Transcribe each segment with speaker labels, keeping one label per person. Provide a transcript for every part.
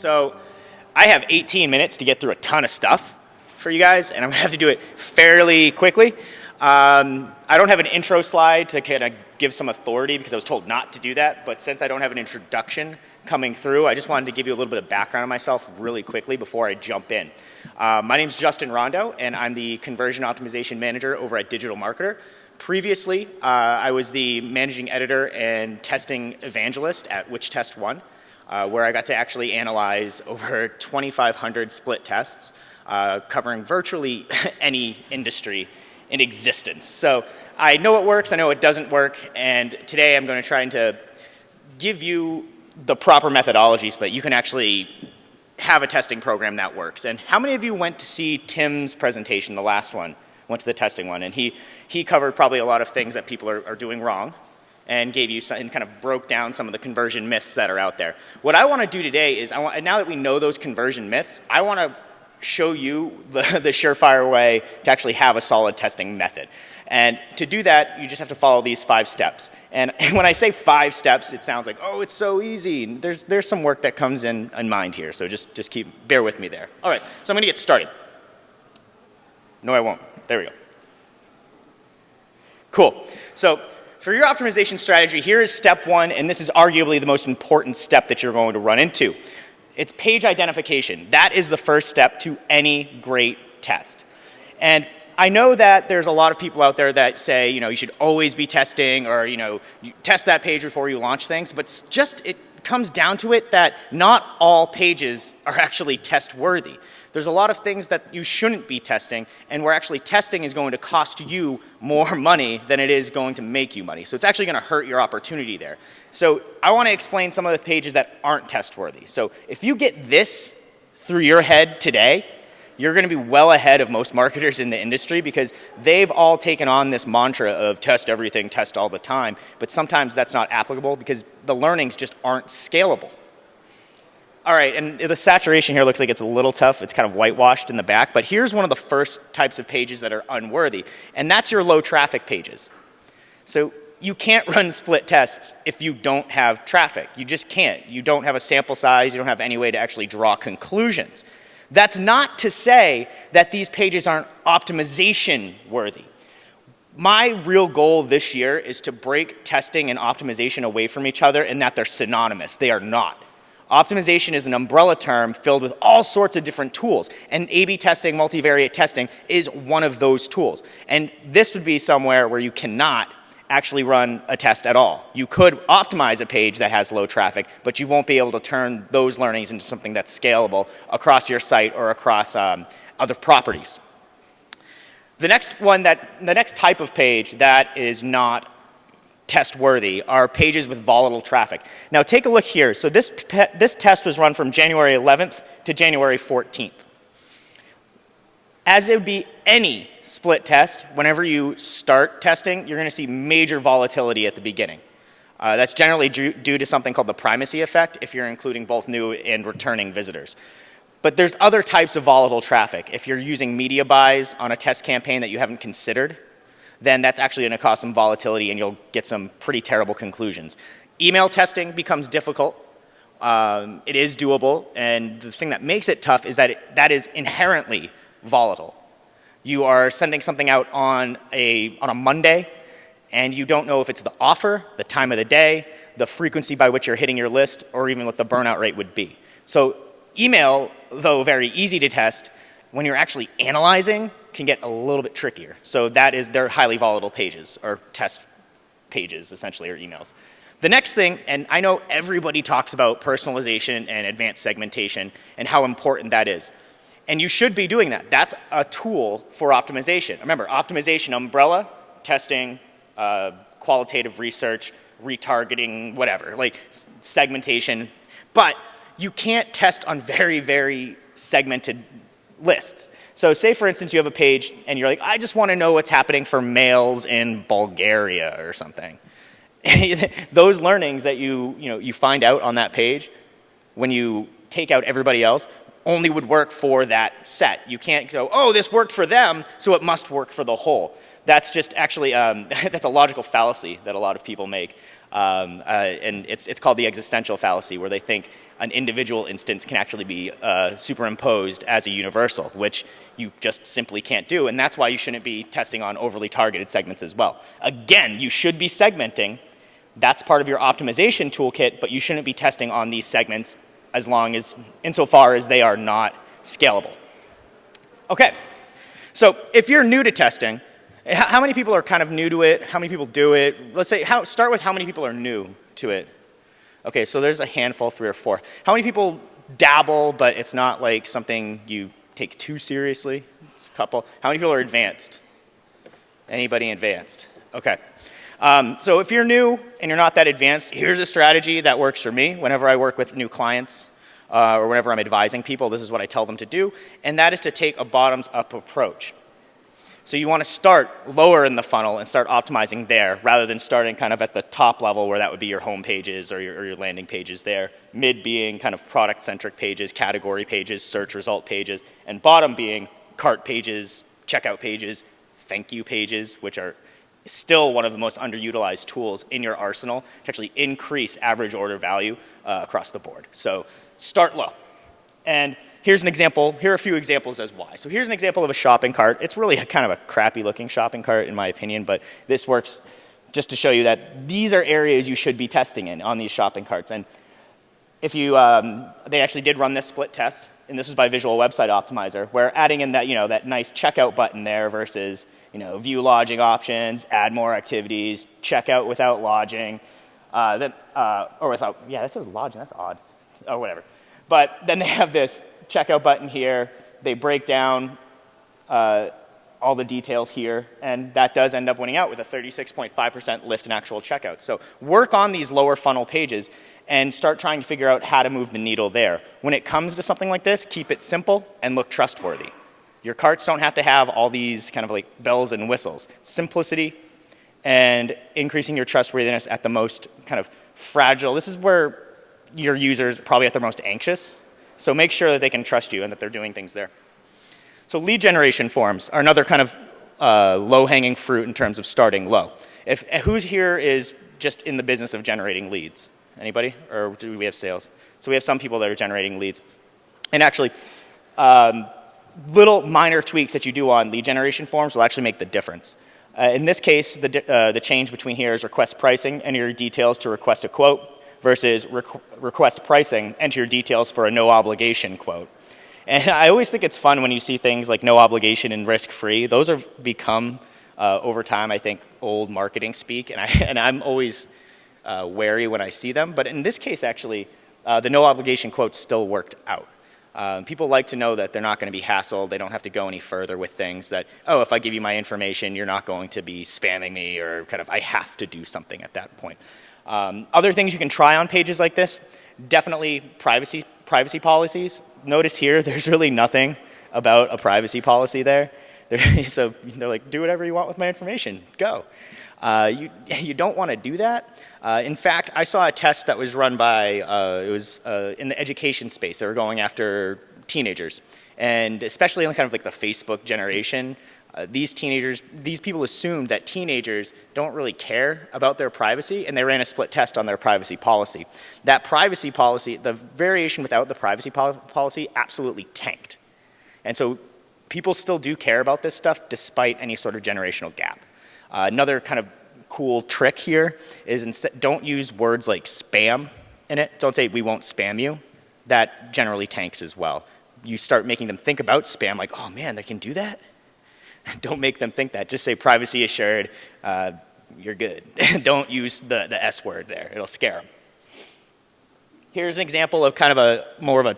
Speaker 1: So I have 18 minutes to get through a ton of stuff for you guys, and I'm going to have to do it fairly quickly. I don't have an intro slide to kind of give some authority because I was told not to do that, but since I don't have an introduction coming through, I just wanted to give you a little bit of background on myself really quickly before I jump in. My name's Justin Rondeau, and I'm the Conversion Optimization Manager over at Digital Marketer. Previously, I was the Managing Editor and Testing Evangelist at Which Test One, where I got to actually analyze over 2,500 split tests, covering virtually any industry in existence. So I know it works, I know it doesn't work, and today I'm going to try to give you the proper methodology so that you can actually have a testing program that works. And how many of you went to see Tim's presentation, the last one, went to the testing one, and he covered probably a lot of things that people are doing wrong and gave you some, and kind of broke down some of the conversion myths that are out there. What I want to do today is, now that we know those conversion myths, I want to show you the surefire way to actually have a solid testing method. And to do that, you just have to follow these 5 steps. And when I say 5 steps, it sounds like, oh, it's so easy. There's some work that comes in mind here, so just bear with me there. All right, so I'm going to get started. No, I won't. There we go. Cool. So for your optimization strategy, here is step 1, and this is arguably the most important step that you're going to run into. It's page identification. That is the first step to any great test. And I know that there's a lot of people out there that say, you should always be testing, or, you test that page before you launch things, but it comes down to it that not all pages are actually test worthy. There's a lot of things that you shouldn't be testing, and where actually testing is going to cost you more money than it is going to make you money. So it's actually going to hurt your opportunity there. So I want to explain some of the pages that aren't test worthy. So if you get this through your head today, you're going to be well ahead of most marketers in the industry, because they've all taken on this mantra of test everything, test all the time, but sometimes that's not applicable because the learnings just aren't scalable. All right, and the saturation here looks like it's a little tough. It's kind of whitewashed in the back, but here's one of the first types of pages that are unworthy, and that's your low traffic pages. So you can't run split tests if you don't have traffic. You just can't. You don't have a sample size. You don't have any way to actually draw conclusions. That's not to say that these pages aren't optimization worthy. My real goal this year is to break testing and optimization away from each other, and that they're synonymous. They are not. Optimization is an umbrella term filled with all sorts of different tools, and A/B testing, multivariate testing is one of those tools. And this would be somewhere where you cannot actually run a test at all. You could optimize a page that has low traffic, but you won't be able to turn those learnings into something that's scalable across your site or across other properties. The next type of page that is not test worthy are pages with volatile traffic. Now take a look here. So this test was run from January 11th to January 14th. As it would be any split test, whenever you start testing, you're going to see major volatility at the beginning. That's generally due to something called the primacy effect, if you're including both new and returning visitors. But there's other types of volatile traffic. If you're using media buys on a test campaign that you haven't considered, then that's actually going to cause some volatility, and you'll get some pretty terrible conclusions. Email testing becomes difficult. It is doable, and the thing that makes it tough is that that is inherently volatile. You are sending something out on a Monday, and you don't know if it's the offer, the time of the day, the frequency by which you're hitting your list, or even what the burnout rate would be. So email, though very easy to test, when you're actually analyzing, can get a little bit trickier. So they're highly volatile pages, or test pages, essentially, or emails. The next thing, and I know everybody talks about personalization and advanced segmentation and how important that is. And you should be doing that. That's a tool for optimization. Remember, optimization umbrella, testing, qualitative research, retargeting, whatever, like segmentation. But you can't test on very, very segmented lists. So say, for instance, you have a page and you're like, I just want to know what's happening for males in Bulgaria or something. Those learnings that you find out on that page, when you take out everybody else, only would work for that set. You can't go, oh, this worked for them, so it must work for the whole. That's just actually, that's a logical fallacy that a lot of people make. And it's called the existential fallacy, where they think an individual instance can actually be superimposed as a universal, which you just simply can't do. And that's why you shouldn't be testing on overly targeted segments as well. Again, you should be segmenting. That's part of your optimization toolkit, but you shouldn't be testing on these segments insofar as they are not scalable. Okay, so if you're new to testing, how many people are kind of new to it? How many people do it? Let's say, start with how many people are new to it. Okay, so there's a handful, 3 or 4. How many people dabble, but it's not like something you take too seriously? It's a couple. How many people are advanced? Anybody advanced? Okay. So if you're new and you're not that advanced, here's a strategy that works for me whenever I work with new clients or whenever I'm advising people. This is what I tell them to do, and that is to take a bottoms-up approach. So you want to start lower in the funnel and start optimizing there rather than starting kind of at the top level where that would be your home pages or your landing pages there. Mid being kind of product-centric pages, category pages, search result pages, and bottom being cart pages, checkout pages, thank you pages, which are still one of the most underutilized tools in your arsenal to actually increase average order value across the board. So start low. And here's an example. Here are a few examples as why. So here's an example of a shopping cart. It's really kind of a crappy looking shopping cart in my opinion, but this works just to show you that these are areas you should be testing in on these shopping carts. And if you, they actually did run this split test, and this was by Visual Website Optimizer, where adding in that, that nice checkout button there versus, view lodging options, add more activities, checkout without lodging, or without, yeah, that says lodging, that's odd, or whatever. But then they have this checkout button here. They break down all the details here, and that does end up winning out with a 36.5% lift in actual checkout. So work on these lower funnel pages and start trying to figure out how to move the needle there. When it comes to something like this, keep it simple and look trustworthy. Your carts don't have to have all these kind of like bells and whistles. Simplicity and increasing your trustworthiness at the most kind of fragile. This is where your users are probably at their most anxious. So make sure that they can trust you and that they're doing things there. So lead generation forms are another kind of low-hanging fruit in terms of starting low. Who's here is just in the business of generating leads? Anybody? Or do we have sales? So we have some people that are generating leads. And actually, little minor tweaks that you do on lead generation forms will actually make the difference. In this case, the change between here is request pricing, enter your details to request a quote, versus request pricing, enter your details for a no obligation quote. And I always think it's fun when you see things like no obligation and risk free. Those have become, over time, I think, old marketing speak, and I'm always wary when I see them. But in this case, actually, the no obligation quote still worked out. People like to know that they're not going to be hassled. They don't have to go any further with things that, oh, if I give you my information, you're not going to be spamming me, or kind of I have to do something at that point. Other things you can try on pages like this, definitely privacy policies. Notice here, there's really nothing about a privacy policy there. So they're like, do whatever you want with my information, go. You don't want to do that. In fact, I saw a test that was run by, it was in the education space. They were going after teenagers. And especially in kind of like the Facebook generation, these people assumed that teenagers don't really care about their privacy, and they ran a split test on their privacy policy. That privacy policy, the variation without the privacy policy absolutely tanked. And so people still do care about this stuff despite any sort of generational gap. Another kind of cool trick here is don't use words like spam in it. Don't say we won't spam you. That generally tanks as well. You start making them think about spam like, oh man, they can do that? Don't make them think that. Just say privacy assured, you're good. Don't use the S word there. It'll scare them. Here's an example of kind of more of a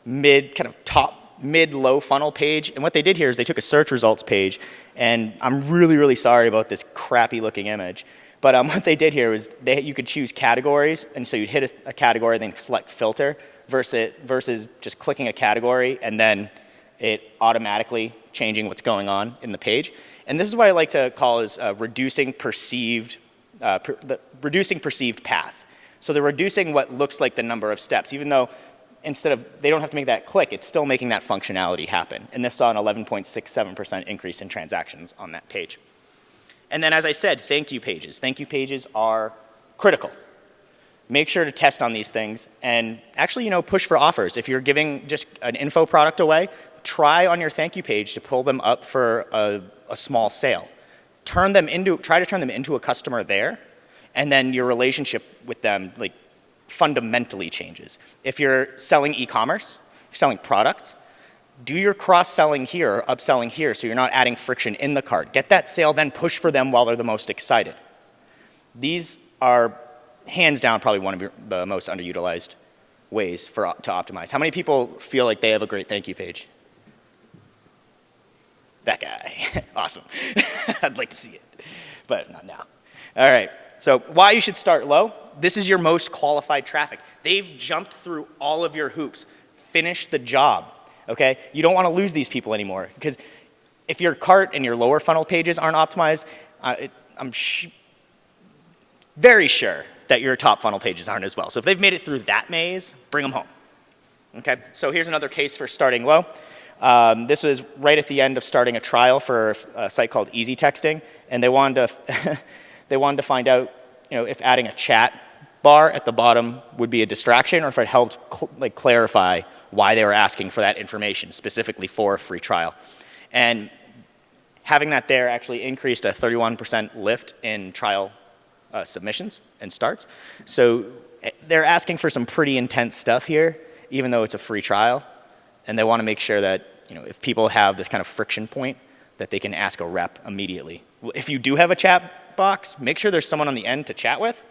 Speaker 1: mid-low funnel page. And what they did here is they took a search results page, and I'm really, really sorry about this crappy looking image. But what they did here was you could choose categories, and so you'd hit a category, then select filter, versus just clicking a category and then it automatically changing what's going on in the page. And this is what I like to call is reducing perceived path. So they're reducing what looks like the number of steps, even though they don't have to make that click, it's still making that functionality happen. And this saw an 11.67% increase in transactions on that page. And then, as I said, thank you pages. Thank you pages are critical. Make sure to test on these things and actually, push for offers. If you're giving just an info product away, try on your thank you page to pull them up for a small sale. Try to turn them into a customer there, and then your relationship with them fundamentally changes. If you're selling e-commerce, if you're selling products, do your cross-selling here or upselling here so you're not adding friction in the cart. Get that sale, then push for them while they're the most excited. These are hands down probably one of the most underutilized ways to optimize. How many people feel like they have a great thank you page? That guy. Awesome. I'd like to see it, but not now. All right, so why you should start low. This is your most qualified traffic. They've jumped through all of your hoops. Finish the job, okay? You don't want to lose these people anymore, because if your cart and your lower funnel pages aren't optimized, I'm very sure that your top funnel pages aren't as well. So if they've made it through that maze, bring them home. Okay, so here's another case for starting low. This was right at the end of starting a trial for a site called Easy Texting, and they wanted to find out, if adding a chat bar at the bottom would be a distraction, or if it helped clarify why they were asking for that information specifically for a free trial. And having that there actually increased a 31% lift in trial submissions and starts. So they're asking for some pretty intense stuff here, even though it's a free trial. And they want to make sure that, if people have this kind of friction point, that they can ask a rep immediately. If you do have a chat box, make sure there's someone on the end to chat with.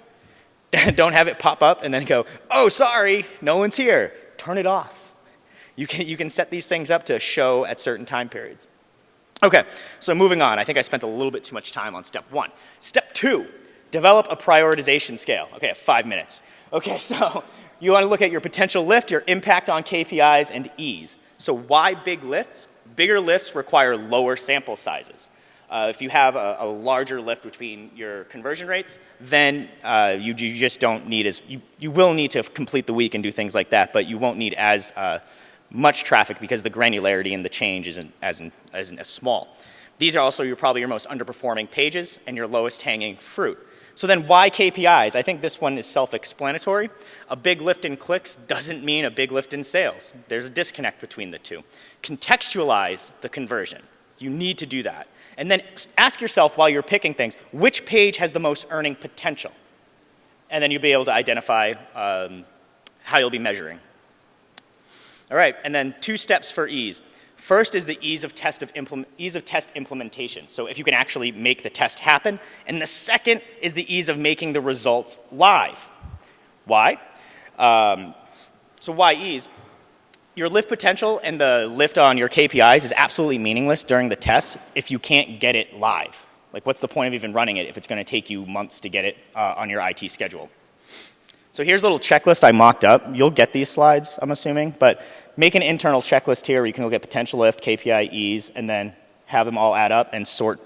Speaker 1: Don't have it pop up and then go, oh, sorry, no one's here. Turn it off. You can set these things up to show at certain time periods. Okay, so moving on. I think I spent a little bit too much time on step 1. Step 2, develop a prioritization scale. Okay, I have 5 minutes. Okay, so you want to look at your potential lift, your impact on KPIs, and ease. So why big lifts? Bigger lifts require lower sample sizes. If you have a larger lift between your conversion rates, then you just don't need you will need to complete the week and do things like that, but you won't need as much traffic because the granularity in the change isn't as small. These are also probably your most underperforming pages and your lowest hanging fruit. So then why KPIs? I think this one is self-explanatory. A big lift in clicks doesn't mean a big lift in sales. There's a disconnect between the two. Contextualize the conversion. You need to do that. And then ask yourself while you're picking things, which page has the most earning potential? And then you'll be able to identify how you'll be measuring. All right, and then 2 steps for ease. First is the ease of test implementation. So if you can actually make the test happen. And the second is the ease of making the results live. Why? So why ease? Your lift potential and the lift on your KPIs is absolutely meaningless during the test if you can't get it live. What's the point of even running it if it's going to take you months to get it on your IT schedule? So here's a little checklist I mocked up. You'll get these slides, I'm assuming, but make an internal checklist here where you can look at potential lift, KPI, ease, and then have them all add up and sort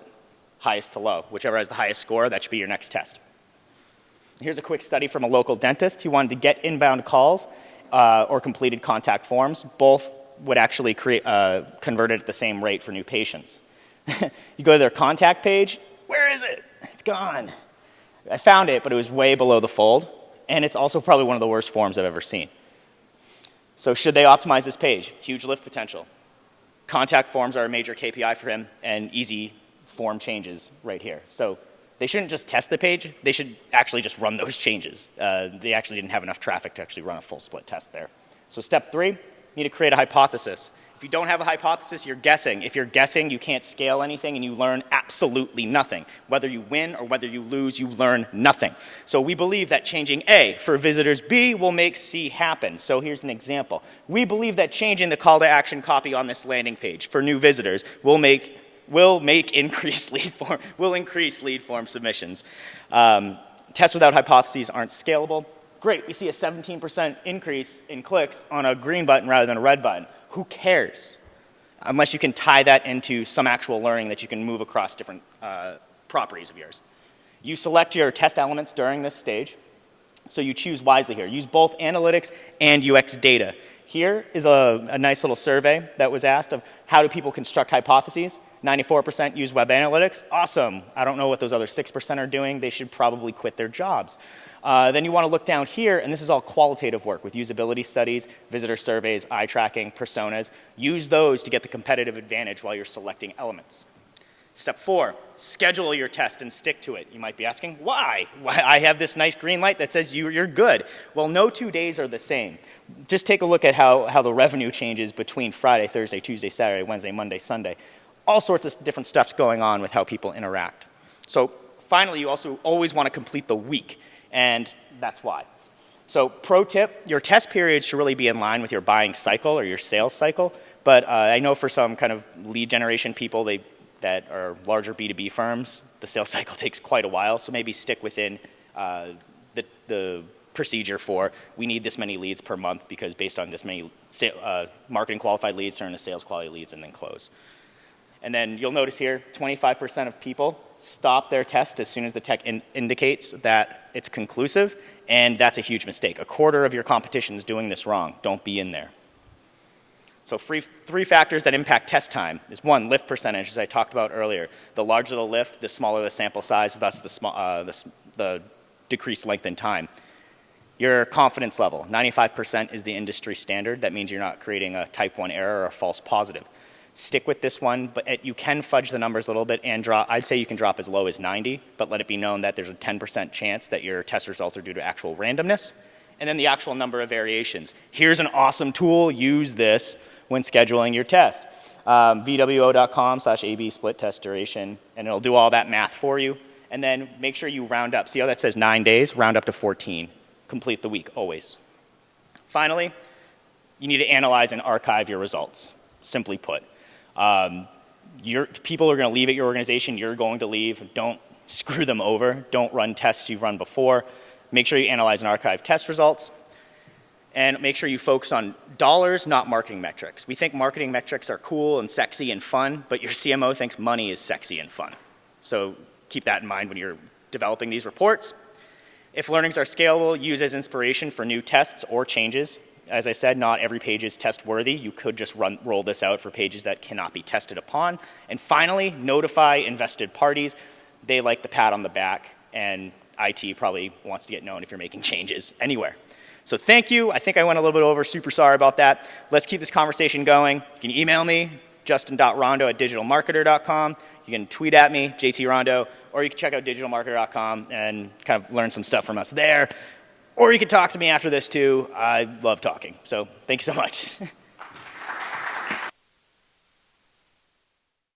Speaker 1: highest to low. Whichever has the highest score, that should be your next test. Here's a quick study from a local dentist. He wanted to get inbound calls or completed contact forms. Both would actually converted at the same rate for new patients. You go to their contact page. Where is it? It's gone. I found it, but it was way below the fold. And it's also probably one of the worst forms I've ever seen. So should they optimize this page? Huge lift potential. Contact forms are a major KPI for him, and easy form changes right here. So they shouldn't just test the page. They should actually just run those changes. They actually didn't have enough traffic to actually run a full split test there. So step 3, you need to create a hypothesis. If you don't have a hypothesis, you're guessing. If you're guessing, you can't scale anything and you learn absolutely nothing. Whether you win or whether you lose, you learn nothing. So we believe that changing A for visitors B will make C happen. So here's an example. We believe that changing the call to action copy on this landing page for new visitors will increase lead form submissions. Tests without hypotheses aren't scalable. Great, we see a 17% increase in clicks on a green button rather than a red button. Who cares? Unless you can tie that into some actual learning that you can move across different properties of yours. You select your test elements during this stage, so you choose wisely here. Use both analytics and UX data. Here is a nice little survey that was asked of how do people construct hypotheses. 94% use web analytics. Awesome. I don't know what those other 6% are doing. They should probably quit their jobs. Then you want to look down here, and this is all qualitative work with usability studies, visitor surveys, eye tracking, personas. Use those to get the competitive advantage while you're selecting elements. Step 4, schedule your test and stick to it. You might be asking, why? I have this nice green light that says you're good. Well, no 2 days are the same. Just take a look at how the revenue changes between Friday, Thursday, Tuesday, Saturday, Wednesday, Monday, Sunday. All sorts of different stuff's going on with how people interact. So finally, you also always want to complete the week, and that's why. So pro tip, your test periods should really be in line with your buying cycle or your sales cycle, but I know for some kind of lead generation people, that are larger B2B firms, the sales cycle takes quite a while, so maybe stick within the procedure for we need this many leads per month because based on this many marketing qualified leads turn into sales quality leads and then close. And then you'll notice here, 25% of people stop their test as soon as the tech indicates that it's conclusive, and that's a huge mistake. A quarter of your competition is doing this wrong. Don't be in there. So three factors that impact test time is 1, lift percentage, as I talked about earlier. The larger the lift, the smaller the sample size, thus the decreased length in time. Your confidence level, 95% is the industry standard. That means you're not creating a type 1 error or a false positive. Stick with this one, but you can fudge the numbers a little bit and drop. I'd say you can drop as low as 90, but let it be known that there's a 10% chance that your test results are due to actual randomness. And then the actual number of variations. Here's an awesome tool. Use this when scheduling your test. VWO.com/AB split test duration, and it'll do all that math for you. And then make sure you round up. See how that says 9 days? Round up to 14. Complete the week, always. Finally, you need to analyze and archive your results, simply put. People are going to leave at your organization. You're going to leave. Don't screw them over. Don't run tests you've run before. Make sure you analyze and archive test results. And make sure you focus on dollars, not marketing metrics. We think marketing metrics are cool and sexy and fun, but your CMO thinks money is sexy and fun. So keep that in mind when you're developing these reports. If learnings are scalable, use as inspiration for new tests or changes. As I said, not every page is test worthy. You could just roll this out for pages that cannot be tested upon. And finally, notify invested parties. They like the pat on the back, and IT probably wants to get known if you're making changes anywhere. So thank you. I think I went a little bit over. Super sorry about that. Let's keep this conversation going. You can email me, justin.rondeau@digitalmarketer.com. You can tweet at me, jtrondeau, or you can check out digitalmarketer.com and kind of learn some stuff from us there. Or you can talk to me after this too. I love talking. So thank you so much.